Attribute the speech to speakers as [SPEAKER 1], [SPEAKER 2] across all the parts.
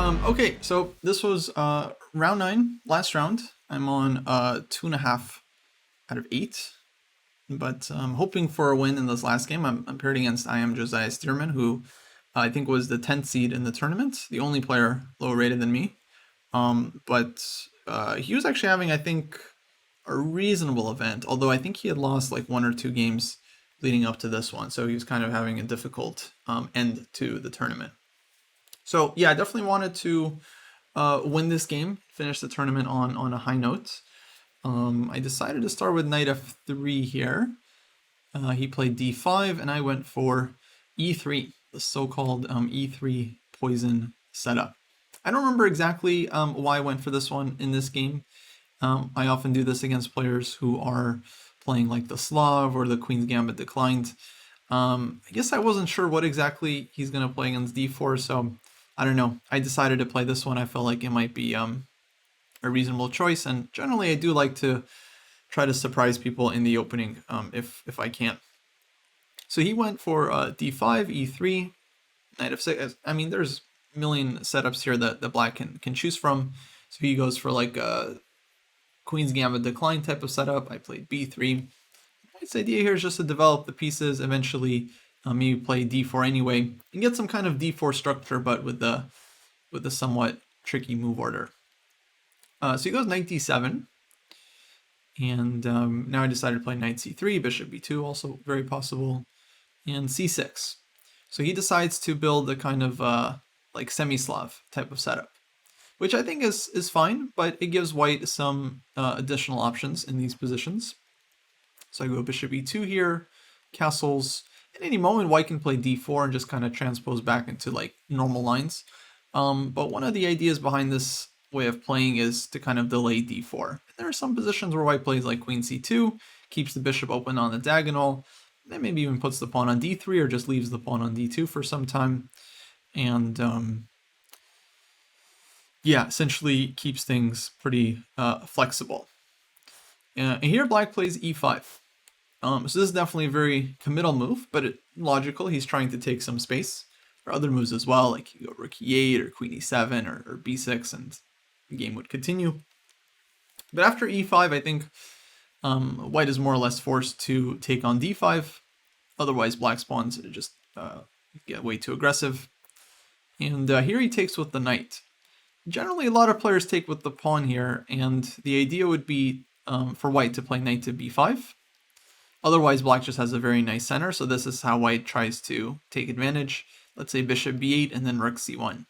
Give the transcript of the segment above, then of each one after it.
[SPEAKER 1] Okay, so this was round 9, last round. I'm on 2.5 out of 8, but I'm hoping for a win in this last game. I'm paired against Josiah Stearman, who I think was the 10th seed in the tournament, the only player lower rated than me. But he was actually having, I think, a reasonable event, although I think he had lost like 1 or 2 games leading up to this one, so he was kind of having a difficult end to the tournament. So yeah, I definitely wanted to win this game, finish the tournament on a high note. I decided to start with knight f3 here. He played d5, and I went for e3, the so-called e3 poison setup. I don't remember exactly why I went for this one in this game. I often do this against players who are playing like the Slav or the Queen's Gambit declined. I guess I wasn't sure what exactly he's going to play against d4, so I don't know. I decided to play this one. I felt like it might be a reasonable choice, and generally I do like to try to surprise people in the opening if I can. So he went for d5, e3, knight f6. I mean, there's a million setups here that the black can choose from. So he goes for like a Queen's Gambit decline type of setup. I played b3. Its idea here is just to develop the pieces, eventually maybe play d4 anyway, and get some kind of d4 structure, but with the somewhat tricky move order. So he goes knight d7, and now I decided to play knight c3, bishop b2, also very possible, and c6. So he decides to build a kind of like semi-Slav type of setup, which I think is fine, but it gives white some additional options in these positions. So I go bishop e2 here, castles. At any moment, white can play d4 and just kind of transpose back into like normal lines. But one of the ideas behind this way of playing is to kind of delay d4. There are some positions where white plays like queen c2, keeps the bishop open on the diagonal, then maybe even puts the pawn on d3 or just leaves the pawn on d2 for some time. And yeah, essentially keeps things pretty flexible. And here black plays e5. So this is definitely a very committal move, but logical. He's trying to take some space. There are other moves as well, like you go rook e8 or queen e7 or b6, and the game would continue. But after e5, I think white is more or less forced to take on d5. Otherwise, black's pawns just get way too aggressive. And here he takes with the knight. Generally, a lot of players take with the pawn here, and the idea would be for white to play knight to b5. Otherwise, black just has a very nice center, so this is how white tries to take advantage. Let's say bishop b8 and then rook c1.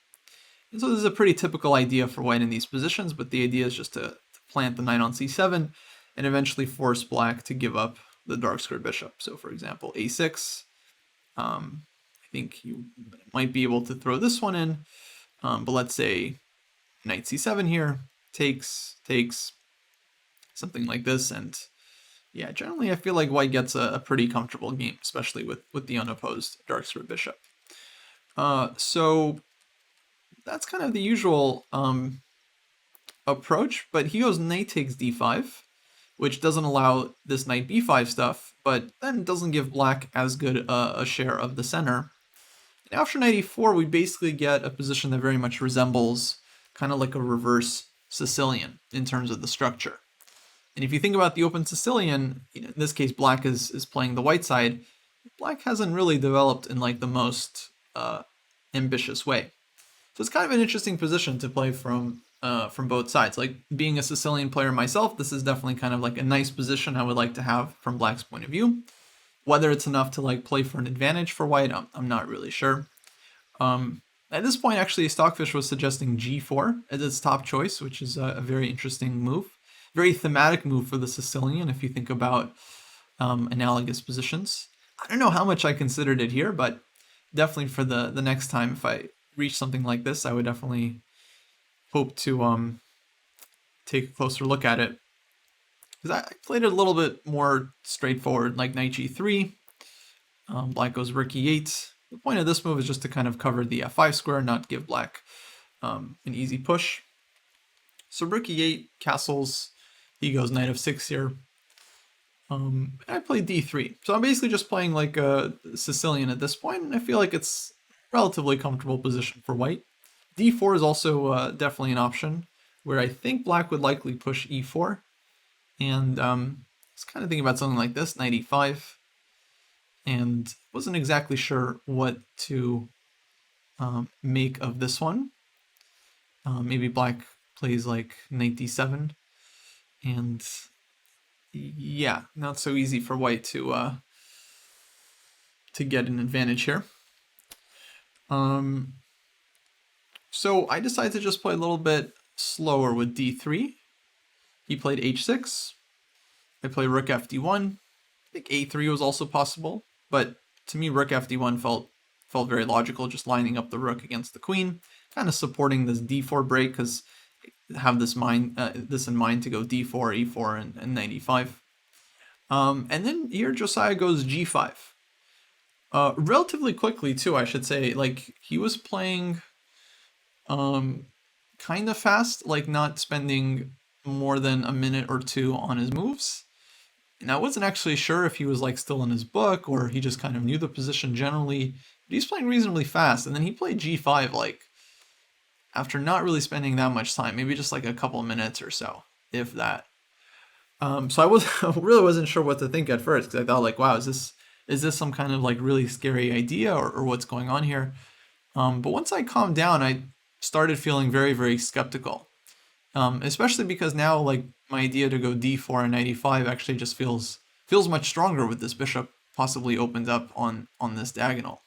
[SPEAKER 1] And so this is a pretty typical idea for white in these positions, but the idea is just to plant the knight on c7 and eventually force black to give up the dark square bishop. So for example, a6. I think you might be able to throw this one in, but let's say knight c7 here, takes, something like this, and yeah, generally I feel like white gets a pretty comfortable game, especially with the unopposed dark square bishop. So that's kind of the usual approach, but he goes knight takes d5, which doesn't allow this knight b5 stuff, but then doesn't give black as good a share of the center. And after knight e4, we basically get a position that very much resembles kind of like a reverse Sicilian in terms of the structure. And if you think about the open Sicilian, in this case, black is playing the white side. Black hasn't really developed in like the most ambitious way. So it's kind of an interesting position to play from both sides. Like being a Sicilian player myself, this is definitely kind of like a nice position I would like to have from black's point of view. Whether it's enough to like play for an advantage for white, I'm not really sure. At this point, actually, Stockfish was suggesting g4 as its top choice, which is a very interesting move. Very thematic move for the Sicilian if you think about analogous positions. I don't know how much I considered it here, but definitely for the next time, if I reach something like this, I would definitely hope to take a closer look at it. Because I played it a little bit more straightforward, like knight g3, black goes rook e8. The point of this move is just to kind of cover the f5 square, not give black an easy push. So rook e8, castles, he goes knight f6 here. I played d3. So I'm basically just playing like a Sicilian at this point, and I feel like it's a relatively comfortable position for white. d4 is also definitely an option, where I think black would likely push e4. And I was kind of thinking about something like this, knight e5, and wasn't exactly sure what to make of this one. Maybe black plays like knight d7, and yeah, not so easy for white to get an advantage here. So I decided to just play a little bit slower with d3. He played h6. I play rook fd1. I think a3 was also possible, but to me rook fd1 felt very logical, just lining up the rook against the queen, kind of supporting this d4 break, because have this in mind to go d4, e4, and knight e5. And then here Josiah goes g5. Relatively quickly too, I should say. Like, he was playing kind of fast, like not spending more than a minute or two on his moves. And I wasn't actually sure if he was like still in his book or he just kind of knew the position generally. But he's playing reasonably fast, and then he played g5 like after not really spending that much time, maybe just like a couple minutes or so, if that. So I really wasn't sure what to think at first, because I thought like, wow, is this some kind of like really scary idea, or what's going on here? But once I calmed down, I started feeling very, very skeptical. Especially because now like my idea to go d4 and knight e5 actually just feels much stronger with this bishop possibly opened up on this diagonal.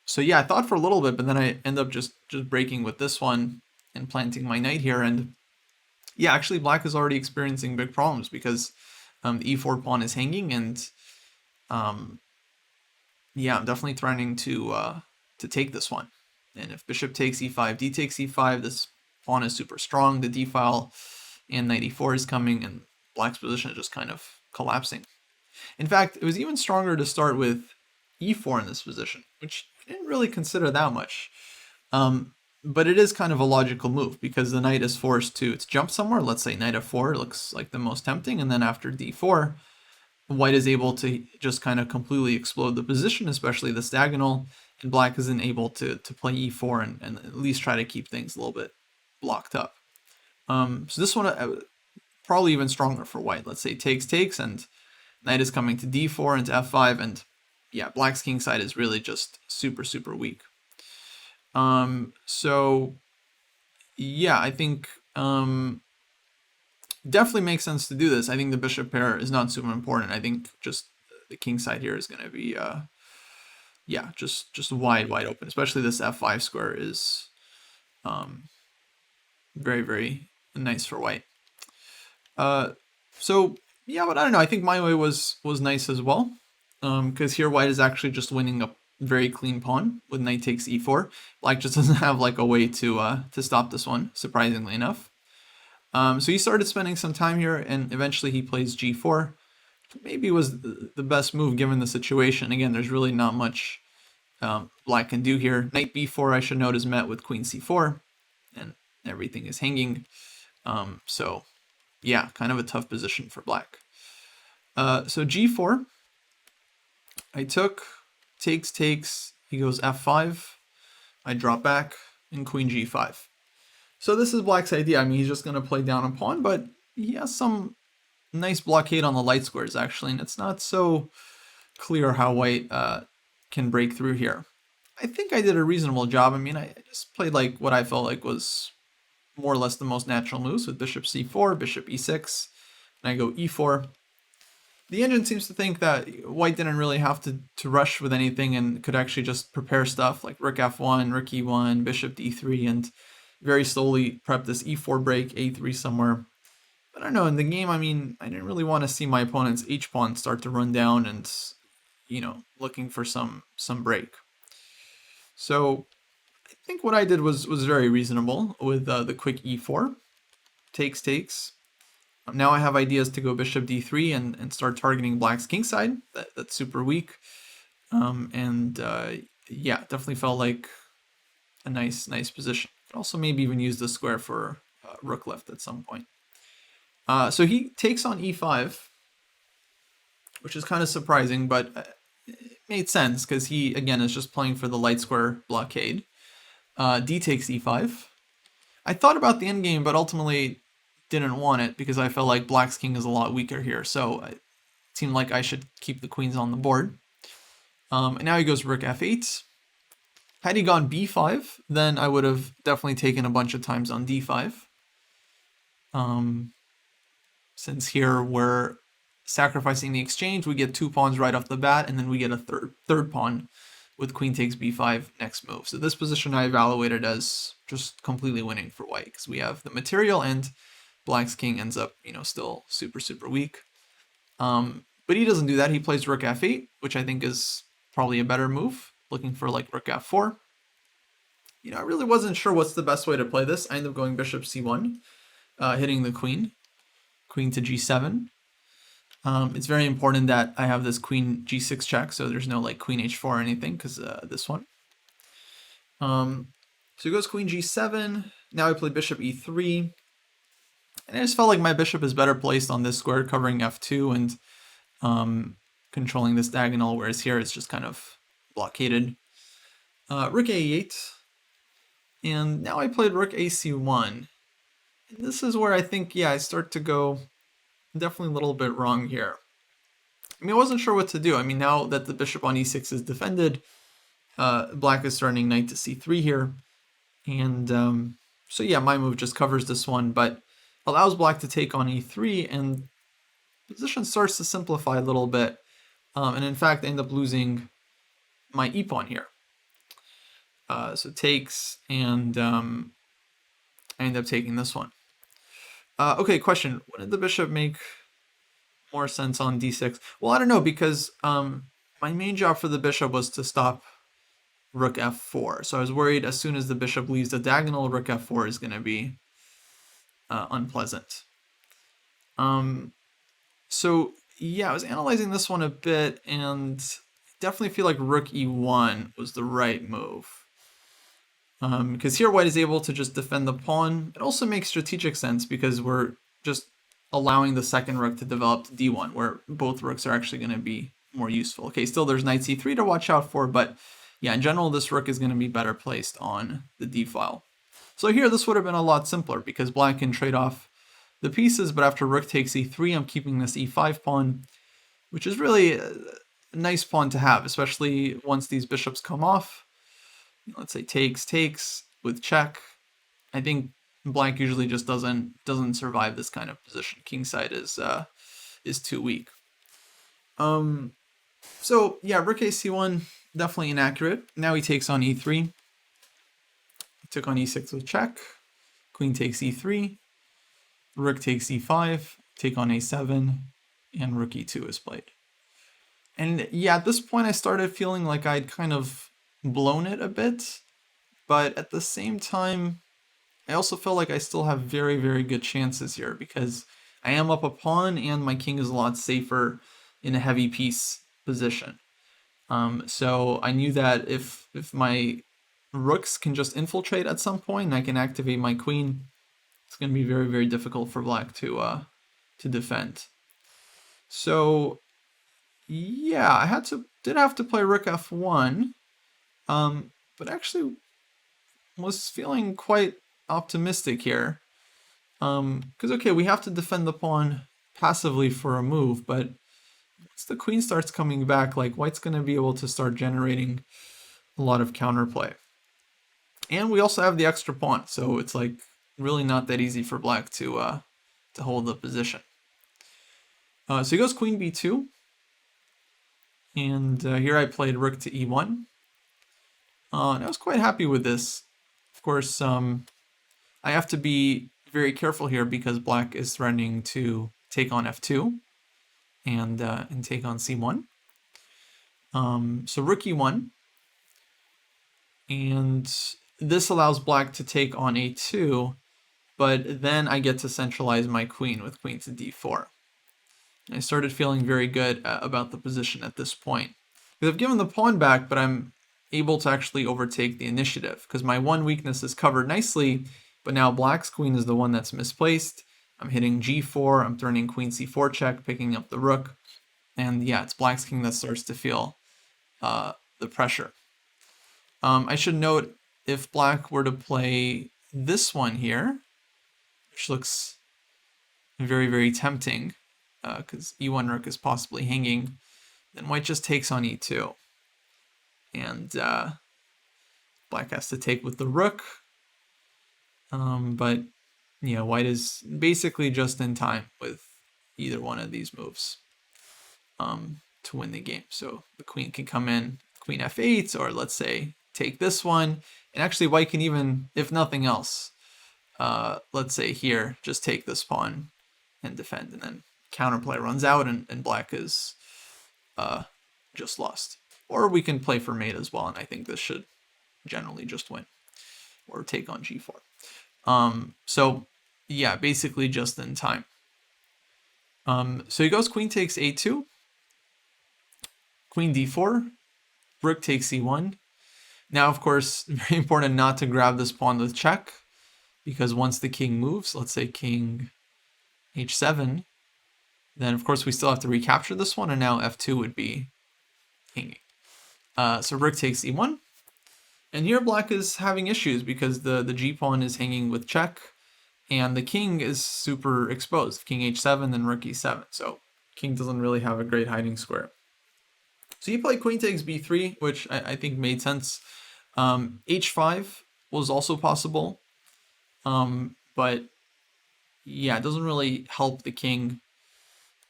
[SPEAKER 1] So yeah, I thought for a little bit, but then I end up just breaking with this one and planting my knight here. And yeah, actually black is already experiencing big problems, because the e4 pawn is hanging, and yeah, I'm definitely threatening to take this one. And if bishop takes e5, d takes e5, this pawn is super strong. The d file and knight e4 is coming, and black's position is just kind of collapsing. In fact, it was even stronger to start with e4 in this position, which I didn't really consider that much. But it is kind of a logical move, because the knight is forced to jump somewhere. Let's say knight f4 looks like the most tempting, and then after d4, white is able to just kind of completely explode the position, especially this diagonal, and black isn't able to play e4 and at least try to keep things a little bit blocked up. So this one probably even stronger for white. Let's say takes, and knight is coming to d4 and to f5, and yeah, black's king side is really just super, super weak. So yeah, I think definitely makes sense to do this. I think the bishop pair is not super important. I think just the king side here is going to be yeah, just wide open. Especially this f5 square is very, very nice for white. So yeah, but I don't know. I think my way was nice as well, because here white is actually just winning a very clean pawn with knight takes e4. Black just doesn't have like a way to stop this one, surprisingly enough. So he started spending some time here, and eventually he plays g4. Maybe was the best move given the situation. Again, there's really not much black can do here. Knight b4, I should note, is met with queen c4, and everything is hanging. So yeah, kind of a tough position for black. So g4, I took, takes, he goes f5, I drop back, and queen g5. So this is black's idea. I mean, he's just going to play down a pawn, but he has some nice blockade on the light squares, actually, and it's not so clear how white can break through here. I think I did a reasonable job. I mean, I just played like what I felt like was more or less the most natural moves, with bishop c4, bishop e6, and I go e4. The engine seems to think that white didn't really have to rush with anything and could actually just prepare stuff like rook f1, rook e1, bishop d3, and very slowly prep this e4 break, a3 somewhere. But I don't know, in the game, I mean, I didn't really want to see my opponent's h-pawn start to run down and, you know, looking for some break. So I think what I did was very reasonable with the quick e4. Takes. Now I have ideas to go bishop d3 and start targeting black's kingside. That's super weak. Yeah, definitely felt like a nice position. Could also maybe even use the square for rook left at some point. So he takes on e5, which is kind of surprising, but it made sense because he, again, is just playing for the light square blockade. D takes E5. I thought about the endgame, but ultimately didn't want it because I felt like black's king is a lot weaker here. So it seemed like I should keep the queens on the board. And now he goes rook f8. Had he gone b5, then I would have definitely taken a bunch of times on d5. Since here we're sacrificing the exchange, we get 2 pawns right off the bat, and then we get a third pawn with queen takes b5 next move. So this position I evaluated as just completely winning for white because we have the material and black's king ends up, still super, super weak. But he doesn't do that. He plays rook f8, which I think is probably a better move, looking for like rook f4. I really wasn't sure what's the best way to play this. I end up going bishop c1, hitting the queen to g7. It's very important that I have this queen g6 check, so there's no like queen h4 or anything, because this one. So he goes queen g7. Now I play bishop e3. And I just felt like my bishop is better placed on this square, covering f2 and controlling this diagonal, whereas here it's just kind of blockaded. Rook a8. And now I played rook ac1. And this is where I think, I start to go definitely a little bit wrong here. I wasn't sure what to do. Now that the bishop on e6 is defended, black is starting knight to c3 here. And so my move just covers this one, but allows black to take on e3, and position starts to simplify a little bit. And in fact, I end up losing my e-pawn here. So takes, and I end up taking this one. Okay, question. Wouldn't the bishop make more sense on d6? Well, I don't know, because my main job for the bishop was to stop rook f4. So I was worried as soon as the bishop leaves the diagonal, rook f4 is going to be unpleasant. So I was analyzing this one a bit, and definitely feel like rook e1 was the right move. Because here white is able to just defend the pawn. It also makes strategic sense because we're just allowing the second rook to develop to d1, where both rooks are actually going to be more useful. Okay, still there's knight c3 to watch out for, but in general this rook is going to be better placed on the d file. So here this would have been a lot simpler because black can trade off the pieces, but after rook takes e3, I'm keeping this e5 pawn, which is really a nice pawn to have, especially once these bishops come off. Let's say takes with check. I think black usually just doesn't survive this kind of position. Kingside is too weak. So rook ac1 definitely inaccurate. Now he takes on e3. Took on e6 with check. Queen takes e3. Rook takes e5. Take on a7, and rook e2 is played. And at this point I started feeling like I'd kind of blown it a bit, but at the same time I also feel like I still have very, very good chances here because I am up a pawn and my king is a lot safer in a heavy piece position. So I knew that if my rooks can just infiltrate at some point and I can activate my queen, it's going to be very, very difficult for black to defend. So I did have to play rook f1. But actually was feeling quite optimistic here. Because, okay, we have to defend the pawn passively for a move, but once the queen starts coming back, like white's going to be able to start generating a lot of counterplay. And we also have the extra pawn, so it's like really not that easy for black to hold the position. So he goes queen b2. And here I played rook to e1. And I was quite happy with this. Of course, I have to be very careful here because black is threatening to take on f2 and take on c1. So rook e1. And this allows black to take on a2, but then I get to centralize my queen with queen to d4. And I started feeling very good about the position at this point. Because I've given the pawn back, but I'm able to actually overtake the initiative because my one weakness is covered nicely, but now black's queen is the one that's misplaced. I'm hitting g4, I'm turning queen c4 check, picking up the rook, and it's black's king that starts to feel the pressure. I should note if black were to play this one here, which looks very, very tempting, because e1 rook is possibly hanging, then white just takes on e2. And black has to take with the rook. But yeah, white is basically just in time with either one of these moves to win the game. So the queen can come in, queen f8, or let's say take this one. And actually white can even, if nothing else, let's say here, just take this pawn and defend. And then counterplay runs out and black is just lost. Or we can play for mate as well, and I think this should generally just win. Or take on g4. So yeah, basically just in time. So he goes queen takes a2, queen d4, rook takes c1. Now, of course, very important not to grab this pawn with check, because once the king moves, let's say king h7, then of course we still have to recapture this one, and now f2 would be hanging. So rook takes e1. And here black is having issues because the g-pawn is hanging with check, and the king is super exposed. King h7, then rook e7. So king doesn't really have a great hiding square. So he played queen takes b3, which I think made sense. h5 was also possible. But yeah, it doesn't really help the king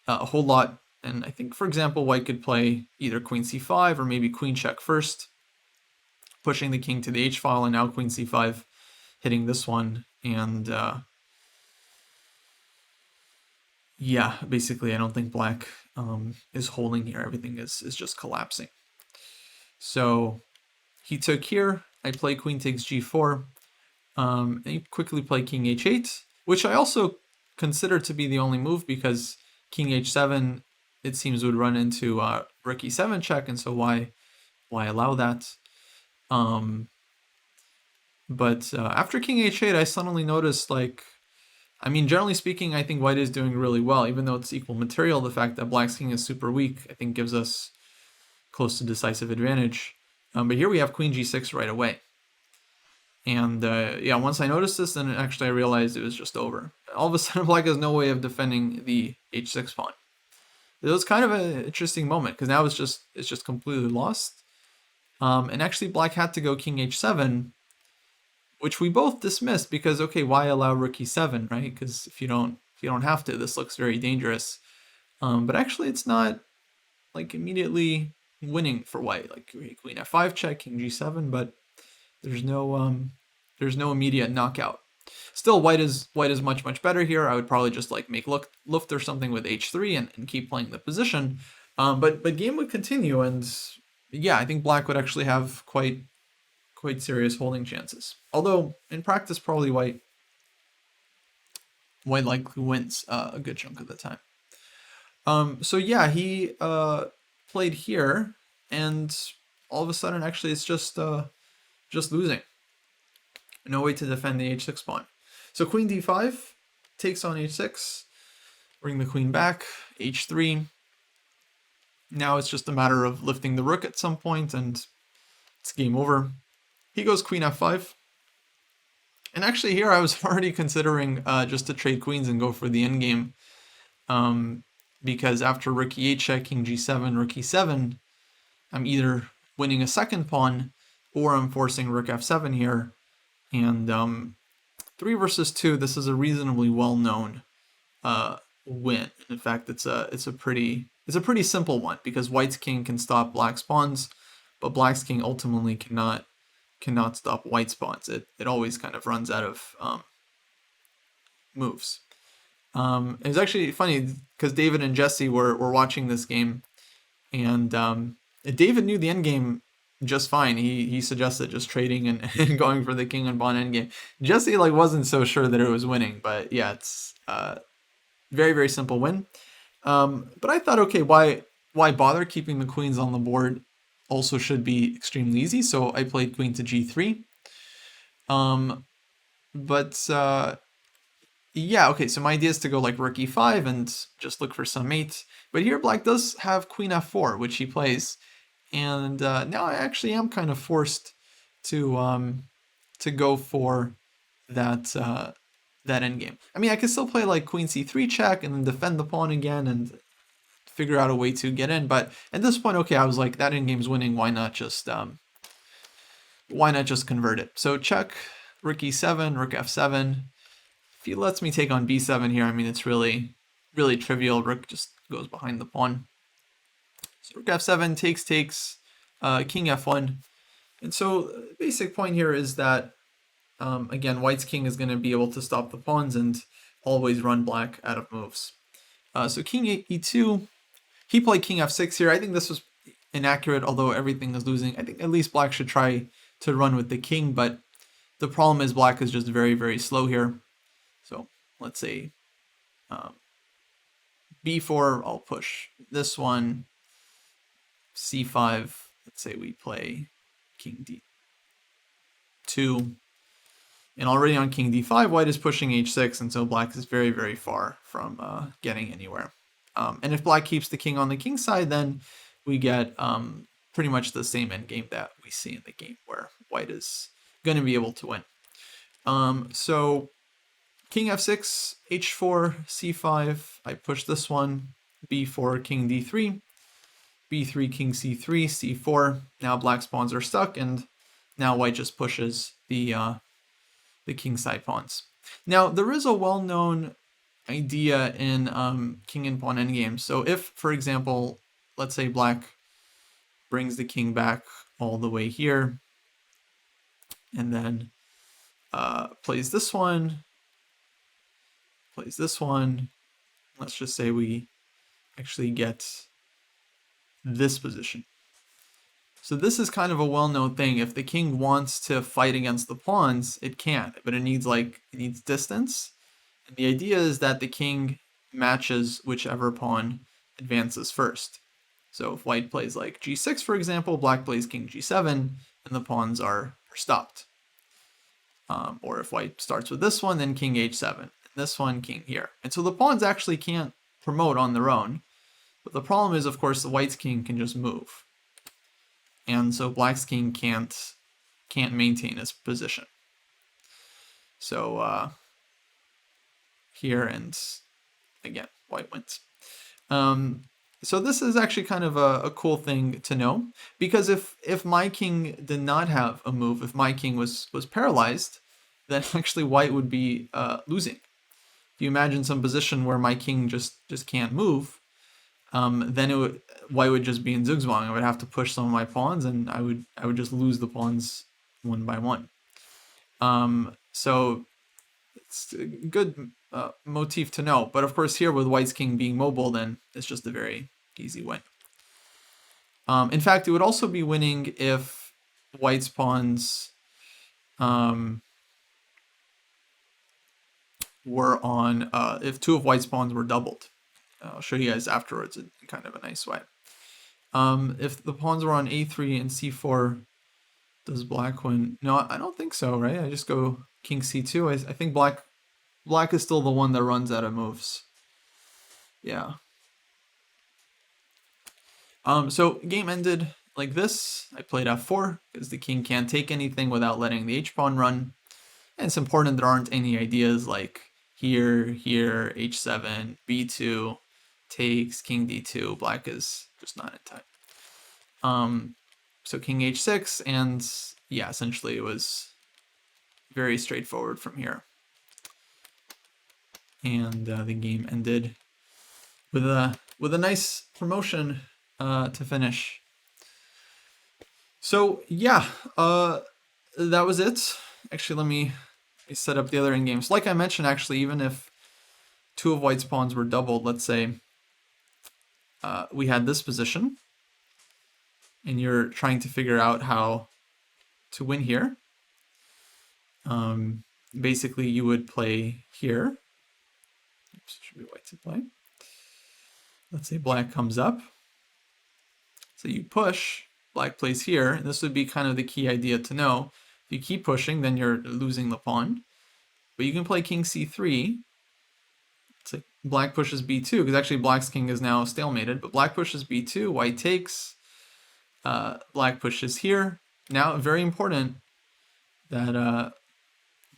[SPEAKER 1] a whole lot. And I think, for example, white could play either queen c5 or maybe queen check first, pushing the king to the h file, and now queen c5 hitting this one. And yeah, basically I don't think black is holding here. Everything is just collapsing. So he took here. I play queen takes g4. And he quickly played king h8, which I also consider to be the only move, because king h7, it seems, would run into rook e7 check, and so why allow that? But after king h8, I suddenly noticed, like, I mean, generally speaking, I think white is doing really well, even though it's equal material. The fact that black's king is super weak, I think, gives us close to decisive advantage. But here we have queen g6 right away. And yeah, once I noticed this, then actually I realized it was just over. All of a sudden, black has no way of defending the h6 pawn. It was kind of an interesting moment, because now it's just completely lost. And actually, black had to go king h7, which we both dismissed, because okay, why allow rook e7, right? Because if you don't have to, this looks very dangerous. But actually, it's not like immediately winning for white. Like queen f5 check, king g7, but there's no immediate knockout. Still, white is much better here. I would probably just like make Luft or something with h3 and keep playing the position. But game would continue, and yeah, I think black would actually have quite serious holding chances. Although in practice, probably white likely wins a good chunk of the time. So yeah, he played here, and all of a sudden, actually, it's just losing. No way to defend the h6 pawn. So queen d5 takes on h6, bring the queen back, h3. Now it's just a matter of lifting the rook at some point, and it's game over. He goes queen f5. And actually here I was already considering just to trade queens and go for the endgame, because after rook e8 check, king g7, rook e7, I'm either winning a second pawn or I'm forcing rook f7 here. And 3 versus 2, this is a reasonably well-known win. In fact, it's a pretty simple one, because white's king can stop black's pawns, but black's king ultimately cannot stop white's pawns. It always kind of runs out of moves. It's actually funny, because David and Jesse were watching this game, and David knew the endgame just fine. He suggested just trading and going for the king and pawn endgame. Jesse wasn't so sure that it was winning, but yeah, it's very, very simple win. But I thought, okay, why bother? Keeping the queens on the board also should be extremely easy, so I played queen to g3. Yeah, okay, so my idea is to go like rook e5 and just look for some mate. But here black does have queen f4, which he plays. And now I actually am kind of forced to to go for that that endgame. I mean, I could still play like queen c3 check and then defend the pawn again and figure out a way to get in. But at this point, okay, I was like, that endgame's winning. Why not just convert it? So check, rook e7, rook f7. If he lets me take on b7 here, I mean, it's really trivial. Rook just goes behind the pawn. So rook f7 takes, king f1. And so basic point here is that, again, white's king is going to be able to stop the pawns and always run black out of moves. So king e2, he played king f6 here. I think this was inaccurate, although everything is losing. I think at least black should try to run with the king, but the problem is black is just very slow here. So let's say b4, I'll push this one, c5, let's say we play king d2, and already on king d5, white is pushing h6, and so black is very far from getting anywhere. And if black keeps the king on the king side, then we get pretty much the same endgame that we see in the game, where white is going to be able to win. So king f6, h4, c5, I push this one, b4, king d3, b3, king c3, c4. Now black's pawns are stuck, and now white just pushes the king side pawns. Now there is a well-known idea in king and pawn endgames. So if, for example, let's say black brings the king back all the way here, and then plays this one, let's just say we actually get this position. So this is kind of a well-known thing. If the king wants to fight against the pawns, it can, but it needs distance. And the idea is that the king matches whichever pawn advances first. So if white plays like g6, for example, black plays king g7, and the pawns are stopped. Or if white starts with this one, then king h7, and this one, king here. And so the pawns actually can't promote on their own. But the problem is, of course, the white's king can just move. And so black's king can't maintain his position. So here, and again, white wins. So this is actually kind of a cool thing to know, because if my king did not have a move, if my king was paralyzed, then actually white would be losing. If you imagine some position where my king just can't move, then white would just be in zugzwang. I would have to push some of my pawns, and I would just lose the pawns one by one. So it's a good motif to know. But of course, here with white's king being mobile, then it's just a very easy win. In fact, it would also be winning if white's pawns were on, if two of white's pawns were doubled. I'll show you guys afterwards in kind of a nice way. If the pawns were on a3 and c4, does black win? No, I don't think so, right? I just go king c2. I think black is still the one that runs out of moves. Yeah. So game ended like this. I played f4 because the king can't take anything without letting the h-pawn run. And it's important there aren't any ideas like here, h7, b2, takes, king d2. Black is just not in time. So king h6, and yeah, essentially it was very straightforward from here. And the game ended with a nice promotion to finish. So yeah, that was it. Actually, let me set up the other endgames. Like I mentioned, actually, even if two of white's pawns were doubled, let's say we had this position, and you're trying to figure out how to win here. Basically, you would play here. Oops, should be white to play. Let's say black comes up. So you push, black plays here, and this would be kind of the key idea to know. If you keep pushing, then you're losing the pawn. But you can play king c3. So black pushes b2, because actually black's king is now stalemated, but black pushes b2, white takes, black pushes here. Now, very important, that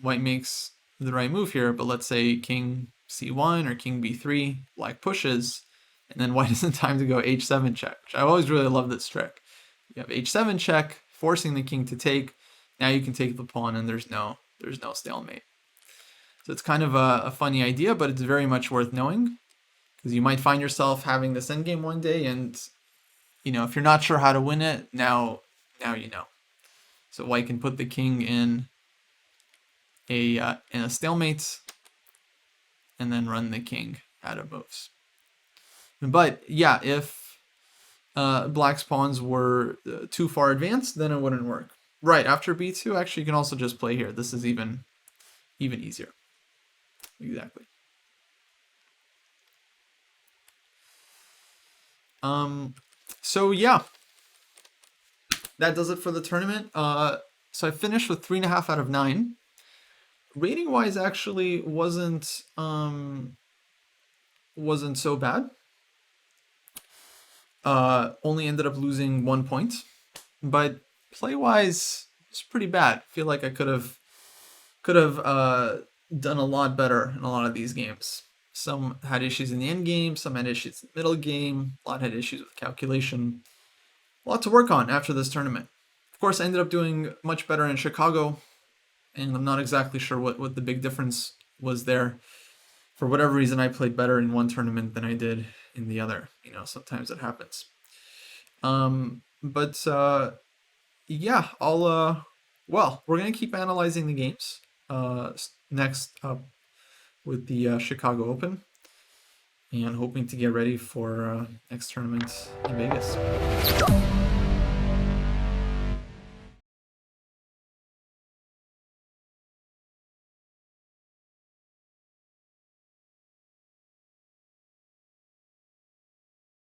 [SPEAKER 1] white makes the right move here, but let's say king c1 or king b3, black pushes, and then white is in time to go h7 check, which I always really love this trick. You have h7 check, forcing the king to take. Now you can take the pawn, and there's no stalemate. So it's kind of a funny idea, but it's very much worth knowing, because you might find yourself having this endgame one day, and if you're not sure how to win it, now you know. So white can put the king in a stalemate, and then run the king out of moves. But yeah, if black's pawns were too far advanced, then it wouldn't work. Right, after b2, actually you can also just play here. This is even easier. Exactly. So yeah, that does it for the tournament. So I finished with 3.5 out of 9. Rating wise, actually wasn't so bad. Only ended up losing 1 point, but play wise, it's pretty bad. I feel like I could have done a lot better in a lot of these games. Some had issues in the end game, some had issues in the middle game, a lot had issues with calculation. A lot to work on after this tournament. Of course, I ended up doing much better in Chicago, and I'm not exactly sure what the big difference was there. For whatever reason, I played better in one tournament than I did in the other. Sometimes it happens. But yeah, well, we're going to keep analyzing the games next up with the Chicago Open, and hoping to get ready for next tournament in Vegas.